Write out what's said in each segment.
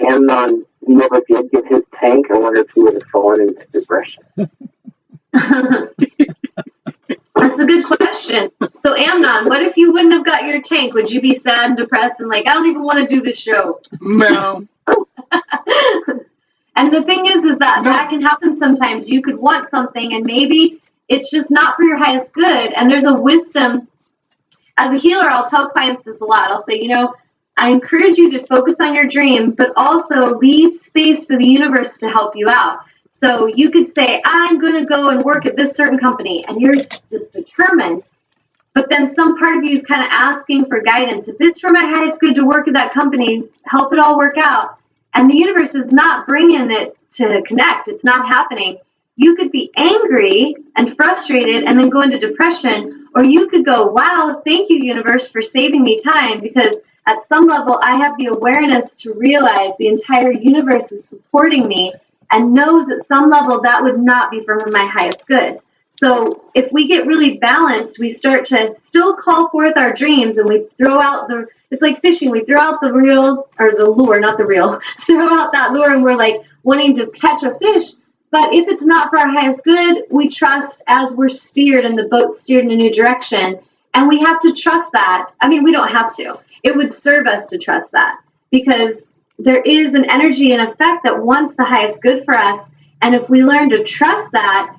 Amnon never did get his tank, I wonder if he would have fallen into depression. That's a good question. So, Amnon, what if you wouldn't have got your tank? Would you be sad and depressed and like, I don't even want to do this show? No. And the thing is that that can happen sometimes. You could want something and maybe it's just not for your highest good. And there's a wisdom. As a healer, I'll tell clients this a lot. I'll say, I encourage you to focus on your dream, but also leave space for the universe to help you out. So you could say, I'm going to go and work at this certain company, and you're just determined. But then some part of you is kind of asking for guidance. If it's for my highest good to work at that company, help it all work out. And the universe is not bringing it to connect. It's not happening. You could be angry and frustrated and then go into depression, or you could go, wow, thank you, universe, for saving me time, because at some level I have the awareness to realize the entire universe is supporting me and knows at some level that would not be for my highest good. So if we get really balanced, we start to still call forth our dreams, and we throw out it's like fishing. We throw out the reel, or the lure, not the reel, throw out that lure, and we're like wanting to catch a fish. But if it's not for our highest good, we trust as we're steered and the boat's steered in a new direction. And we have to trust that. I mean, we don't have to. It would serve us to trust that, because there is an energy and effect that wants the highest good for us. And if we learn to trust that,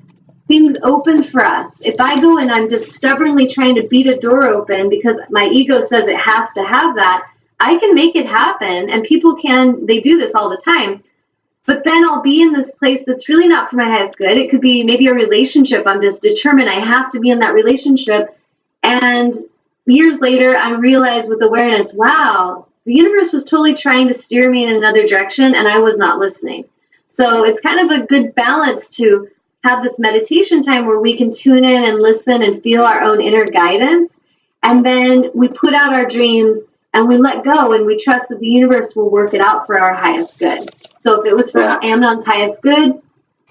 things open for us. If I go and I'm just stubbornly trying to beat a door open because my ego says it has to have that, I can make it happen. And people they do this all the time. But then I'll be in this place that's really not for my highest good. It could be maybe a relationship. I'm just determined I have to be in that relationship. And years later, I realized with awareness, wow, the universe was totally trying to steer me in another direction, and I was not listening. So it's kind of a good balance to have this meditation time where we can tune in and listen and feel our own inner guidance. And then we put out our dreams and we let go, and we trust that the universe will work it out for our highest good. So if it was for Amnon's highest good,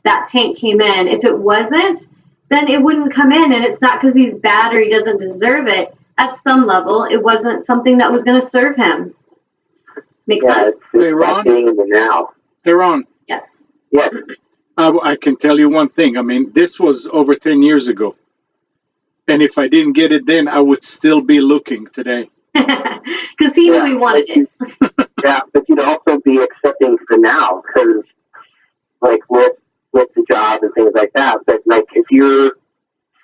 that tank came in. If it wasn't, then it wouldn't come in. And it's not because he's bad or he doesn't deserve it. At some level, it wasn't something that was going to serve him. Makes sense? Hey, Ron? Being in the now. Hey, Ron. Yes. Yes. I can tell you one thing. I mean, this was over 10 years ago. And if I didn't get it then, I would still be looking today. Because he knew he wanted it. Yeah, but you'd also be accepting for now, because like with the job and things like that. But like if you're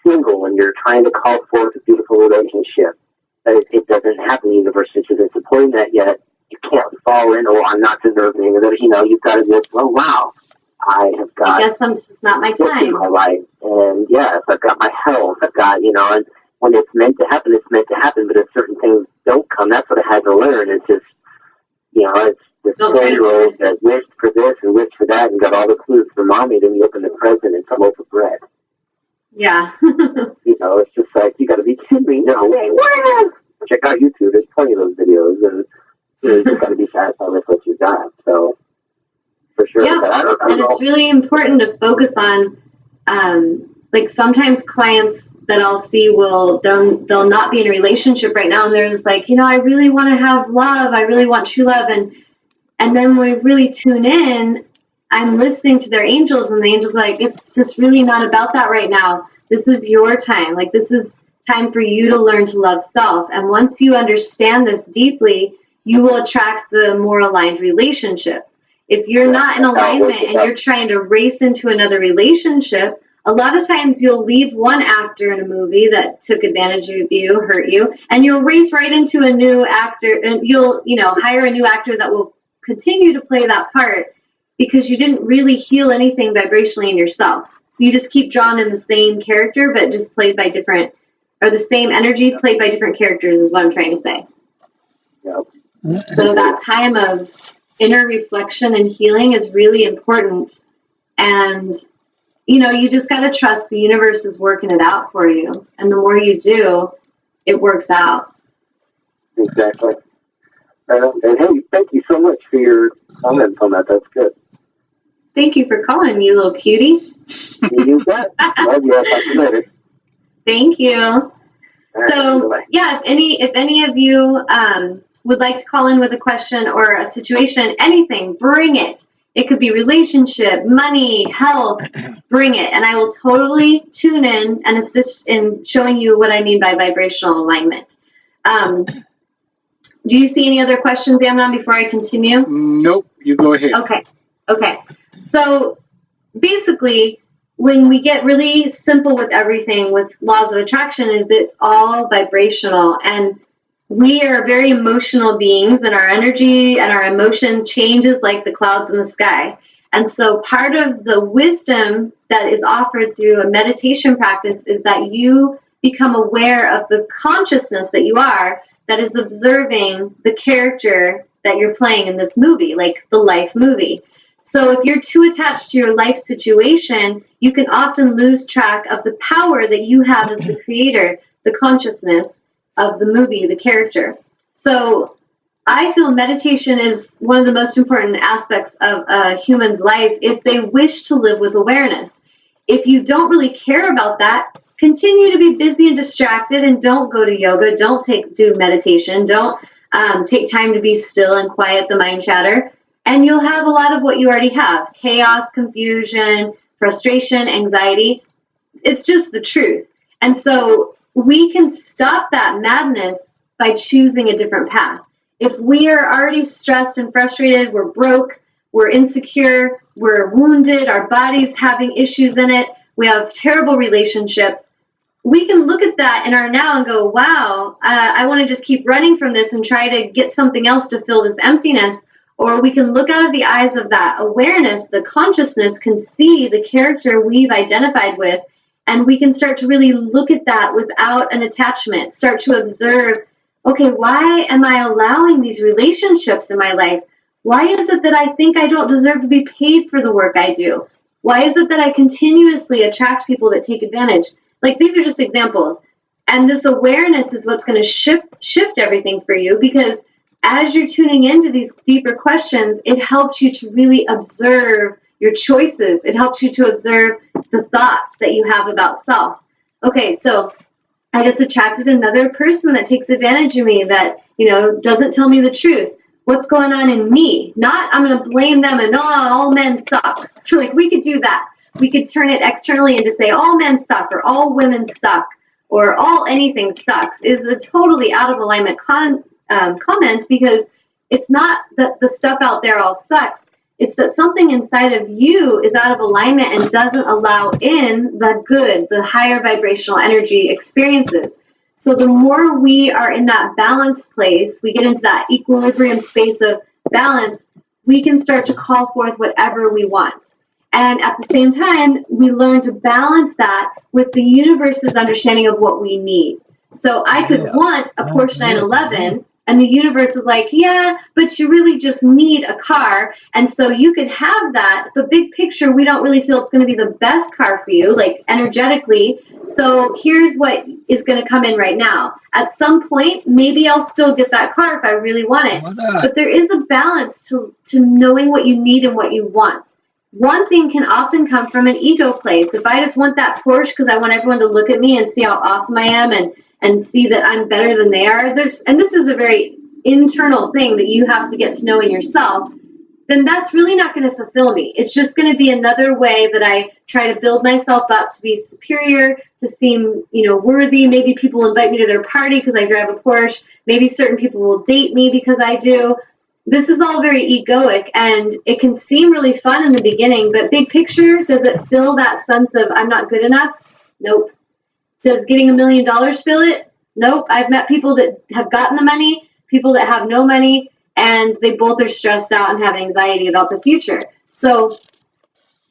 single and you're trying to call forth a beautiful relationship, but it doesn't happen. The universe isn't supporting that yet. You can't fall in, I'm not deserving of it. You've got to go, oh wow, I have got. I guess it's not my time. In my life, and yes, I've got my health. I've got and when it's meant to happen, it's meant to happen. But if certain things don't come, that's what I had to learn. It's just it's this 12-year-old that wished for this and wished for that and got all the clues from mommy. Then you open the present and it's a loaf of bread. Yeah. It's just like, you got to be kidding me. No way. What? Check out YouTube. There's plenty of those videos, and you just got to be satisfied with what you got. So, for sure. Yeah, but I don't know. It's really important to focus on, like sometimes clients that I'll see they'll not be in a relationship right now, and they're just like, I really want to have love. I really want true love. And then when we really tune in, I'm listening to their angels, and the angels are like, it's just really not about that right now. This is your time. Like, this is time for you to learn to love self. And once you understand this deeply, you will attract the more aligned relationships. If you're not in alignment and you're trying to race into another relationship, a lot of times you'll leave one actor in a movie that took advantage of you, hurt you, and you'll race right into a new actor, and you'll, hire a new actor that will continue to play that part because you didn't really heal anything vibrationally in yourself. So you just keep drawn in the same character, but just played by different, or the same energy played by different characters is what I'm trying to say. Yep. So that time of inner reflection and healing is really important. And, you just got to trust the universe is working it out for you. And the more you do, it works out. Exactly. And hey, thank you so much for your comments on that. That's good. Thank you for calling me, little cutie. You bet. Love you. I'll talk to you later. Thank you. Right, so, bye-bye. yeah, if any of you would like to call in with a question or a situation, anything, bring it. It could be relationship, money, health, bring it. And I will totally tune in and assist in showing you what I mean by vibrational alignment. Do you see any other questions, Amnon, before I continue? Nope, you go ahead. Okay. So basically, when we get really simple with everything with laws of attraction, is it's all vibrational, and we are very emotional beings, and our energy and our emotion changes like the clouds in the sky. And so part of the wisdom that is offered through a meditation practice is that you become aware of the consciousness that you are, that is observing the character that you're playing in this movie, like the life movie. So if you're too attached to your life situation, you can often lose track of the power that you have as the creator, the consciousness of the movie, the character. So I feel meditation is one of the most important aspects of a human's life if they wish to live with awareness. If you don't really care about that, continue to be busy and distracted, and don't go to yoga, don't do meditation, don't take time to be still and quiet the mind chatter, and you'll have a lot of what you already have: chaos, confusion, frustration, anxiety. It's just the truth. And so we can stop that madness by choosing a different path. If we are already stressed and frustrated, we're broke, we're insecure, we're wounded, our body's having issues in it, we have terrible relationships, we can look at that in our now and go, wow, I want to just keep running from this and try to get something else to fill this emptiness. Or we can look out of the eyes of that awareness, the consciousness can see the character we've identified with, and we can start to really look at that without an attachment, start to observe, okay, why am I allowing these relationships in my life? Why is it that I think I don't deserve to be paid for the work I do? Why is it that I continuously attract people that take advantage? Like, these are just examples. And this awareness is what's going to shift everything for you, because as you're tuning into these deeper questions, it helps you to really observe your choices. It helps you to observe the thoughts that you have about self. Okay, so I just attracted another person that takes advantage of me, that, doesn't tell me the truth. What's going on in me? Not, I'm going to blame them and, all men suck. Like, we could do that. We could turn it externally and just say all men suck, or all women suck, or all anything sucks. Is a totally out of alignment comment, because it's not that the stuff out there all sucks. It's that something inside of you is out of alignment and doesn't allow in the good, the higher vibrational energy experiences. So the more we are in that balanced place, we get into that equilibrium space of balance, we can start to call forth whatever we want. And at the same time, we learn to balance that with the universe's understanding of what we need. So I could want a Porsche 911, and the universe is like, yeah, but you really just need a car. And so you could have that, but big picture, we don't really feel it's going to be the best car for you, like energetically. So here's what is going to come in right now. At some point, maybe I'll still get that car if I really want it. But there is a balance to knowing what you need and what you want. Wanting can often come from an ego place. If I just want that Porsche because I want everyone to look at me and see how awesome I am and see that I'm better than they are, and this is a very internal thing that you have to get to know in yourself, then that's really not going to fulfill me. It's just going to be another way that I try to build myself up to be superior, to seem, worthy. Maybe people invite me to their party because I drive a Porsche. Maybe certain people will date me because I do. This is all very egoic, and it can seem really fun in the beginning, but big picture, does it fill that sense of I'm not good enough? Nope. Does getting $1 million fill it? Nope. I've met people that have gotten the money, people that have no money, and they both are stressed out and have anxiety about the future. So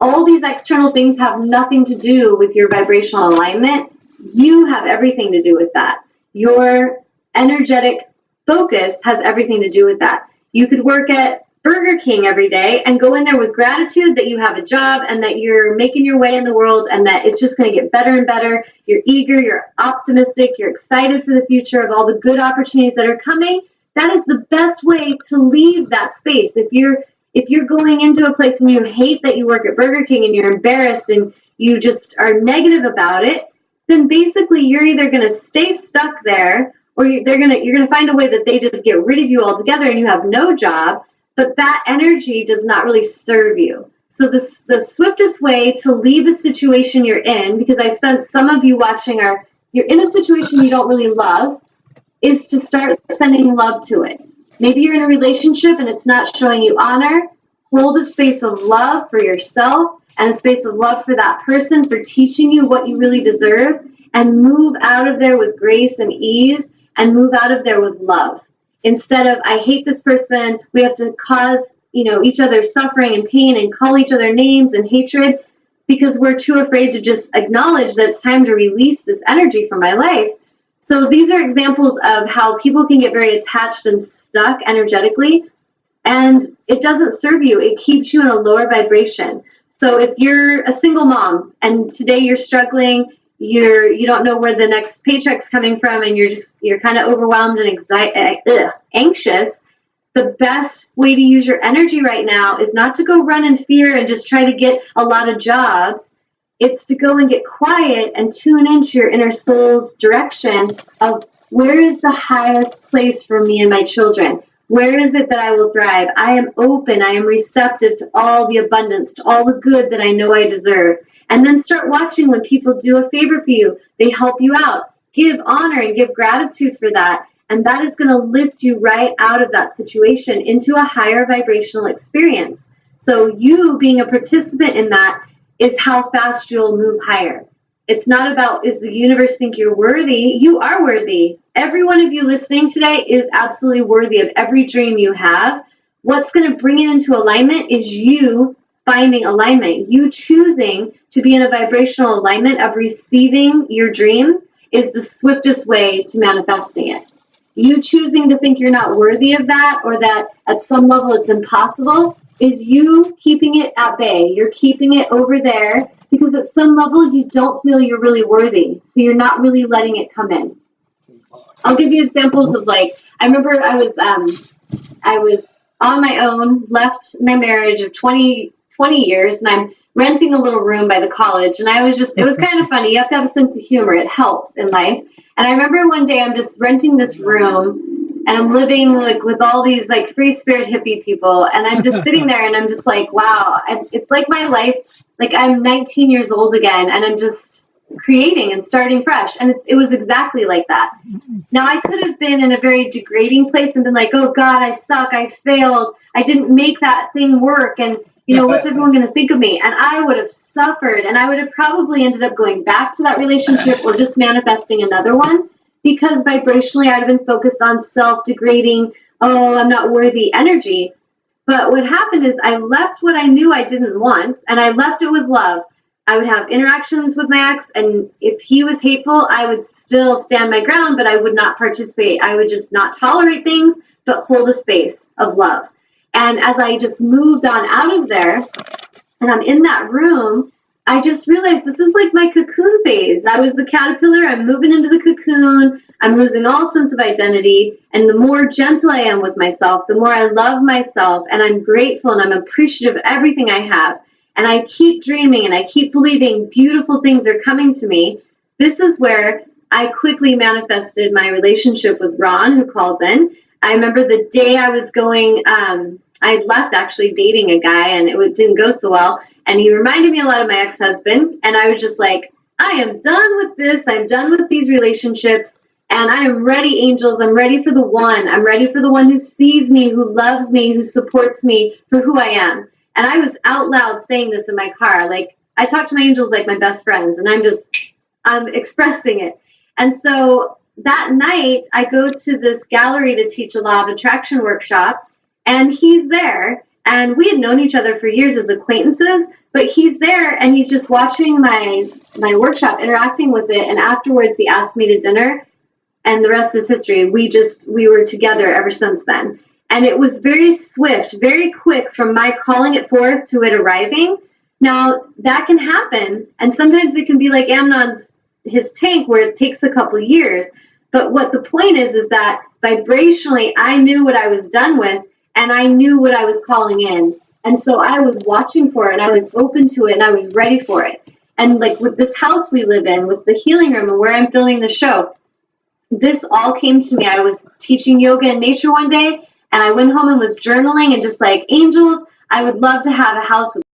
all these external things have nothing to do with your vibrational alignment. You have everything to do with that. Your energetic focus has everything to do with that. You could work at Burger King every day and go in there with gratitude that you have a job and that you're making your way in the world and that it's just going to get better and better. You're eager, you're optimistic, you're excited for the future of all the good opportunities that are coming. That is the best way to leave that space. If you're going into a place and you hate that you work at Burger King and you're embarrassed and you just are negative about it, then basically you're either going to stay stuck there, or you're gonna find a way that they just get rid of you altogether and you have no job. But that energy does not really serve you. So the swiftest way to leave a situation you're in, because I sense some of you watching you're in a situation you don't really love, is to start sending love to it. Maybe you're in a relationship and it's not showing you honor. Hold a space of love for yourself and a space of love for that person for teaching you what you really deserve, and move out of there with grace and ease, and move out of there with love. Instead of, I hate this person, we have to cause, each other suffering and pain and call each other names and hatred, because we're too afraid to just acknowledge that it's time to release this energy from my life. So these are examples of how people can get very attached and stuck energetically, and it doesn't serve you. It keeps you in a lower vibration. So if you're a single mom and today you're struggling, you don't know where the next paycheck's coming from, and you're kind of overwhelmed and anxious, the best way to use your energy right now is not to go run in fear and just try to get a lot of jobs. It's to go and get quiet and tune into your inner soul's direction of, where is the highest place for me and my children? Where is it that I will thrive? I am open. I am receptive to all the abundance, to all the good that I know I deserve. And then start watching when people do a favor for you. They help you out. Give honor and give gratitude for that. And that is going to lift you right out of that situation into a higher vibrational experience. So you being a participant in that is how fast you'll move higher. It's not about, is the universe think you're worthy? You are worthy. Every one of you listening today is absolutely worthy of every dream you have. What's going to bring it into alignment is you finding alignment. You choosing to be in a vibrational alignment of receiving your dream is the swiftest way to manifesting it. You choosing to think you're not worthy of that, or that at some level it's impossible, is you keeping it at bay. You're keeping it over there because at some level you don't feel you're really worthy. So you're not really letting it come in. I'll give you examples of, like, I remember I was on my own, left my marriage of 20 years, and I'm renting a little room by the college, and it was kind of funny. You have to have a sense of humor. It helps in life. And I remember one day I'm just renting this room, and I'm living like with all these like free spirit hippie people, and I'm just sitting there, and I'm just like, wow, it's like my life, like I'm 19 years old again, and I'm just creating and starting fresh. And it was exactly like that. Now, I could have been in a very degrading place and been like, oh God, I suck, I failed, I didn't make that thing work, and what's everyone going to think of me? And I would have suffered, and I would have probably ended up going back to that relationship or just manifesting another one, because vibrationally I'd have been focused on self-degrading, oh, I'm not worthy energy. But what happened is I left what I knew I didn't want, and I left it with love. I would have interactions with my ex, and if he was hateful, I would still stand my ground, but I would not participate. I would just not tolerate things, but hold a space of love. And as I just moved on out of there, and I'm in that room, I just realized this is like my cocoon phase. I was the caterpillar. I'm moving into the cocoon. I'm losing all sense of identity. And the more gentle I am with myself, the more I love myself. And I'm grateful and I'm appreciative of everything I have. And I keep dreaming and I keep believing beautiful things are coming to me. This is where I quickly manifested my relationship with Ron, who called in. I remember the day I was going, I left actually dating a guy, and it didn't go so well. And he reminded me a lot of my ex-husband. And I was just like, I am done with this. I'm done with these relationships. And I am ready, angels. I'm ready for the one. I'm ready for the one who sees me, who loves me, who supports me for who I am. And I was out loud saying this in my car. Like, I talk to my angels like my best friends, and I'm expressing it. And so that night, I go to this gallery to teach a law of attraction workshop, and he's there. And we had known each other for years as acquaintances, but he's there, and he's just watching my workshop, interacting with it. And afterwards, he asked me to dinner, and the rest is history. We were together ever since then. And it was very swift, very quick from my calling it forth to it arriving. Now, that can happen, and sometimes it can be like Amnon's his tank, where it takes a couple years. But what the point is that vibrationally, I knew what I was done with, and I knew what I was calling in. And so I was watching for it, and I was open to it, and I was ready for it. And like with this house we live in, with the healing room and where I'm filming the show, this all came to me. I was teaching yoga in nature one day, and I went home and was journaling and just like, angels, I would love to have a house with